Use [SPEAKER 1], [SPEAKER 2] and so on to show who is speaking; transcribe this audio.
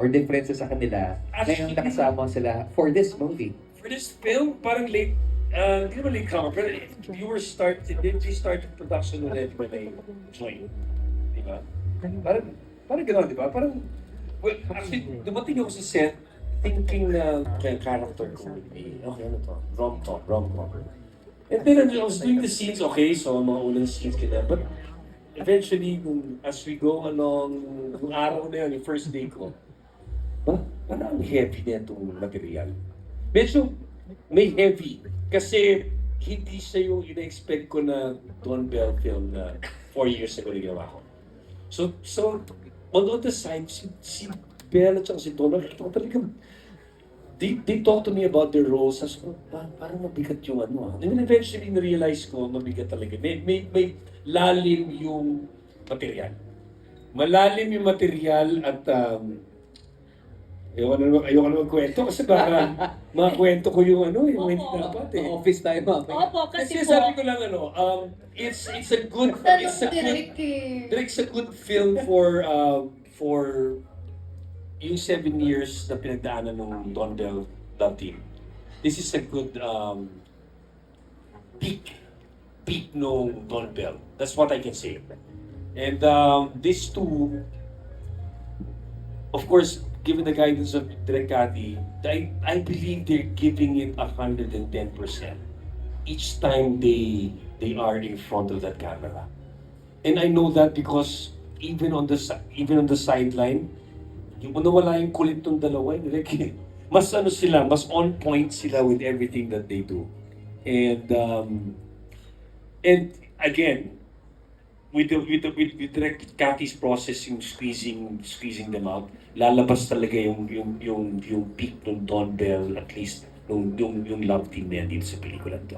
[SPEAKER 1] or differences sa kanila ngayong nakasama sila for this movie?
[SPEAKER 2] For this film, parang late, hindi naman late comer, pero they started production already when I joined. Di ba? Parang gano'n, di ba? Parang, well, actually, dumating ako sa set, thinking na may character ko would be, okay, ano to? Rom-com. And then I was doing the scenes, okay, so mga unang scenes kaya, but eventually, as we go along, yung araw na yun, yung first day ko, parang heavy na itong material. Medyo may heavy. Kasi hindi siya yung ina-expect ko na Don Bell film na 4 years ago na ginawa ko. So on the side, si Bell at si Don, talagang they talk to me about their roles. Sabi ko, parang mabigat yung ano. And then eventually, na-realize ko, mabigat talaga. May lalim yung material. Malalim yung material at ayoko na magkwento kasi baka mga kwento ko yung yung hindi dapat eh.
[SPEAKER 1] Office tayo mamaya.
[SPEAKER 3] Opo, kasi
[SPEAKER 2] Kasi
[SPEAKER 3] po,
[SPEAKER 2] sabi ko lang it's a good it's a good film for yung 7 years na pinagdaanan ng Don Bell Love Team. This is a good peak nung Don Bell. That's what I can say. And these two, of course, given the guidance of Direk Cathy, I believe they're giving it 110% each time they are in front of that camera. And I know that because even on the sideline, yung nawala yung kulit ng dalawa, like, mas sila, mas on point sila with everything that they do. And again, with Direk Cathy's process, yung squeezing them out, lalabas talaga yung peak ng Don Bell, at least yung love team na yan dito sa pelikula to.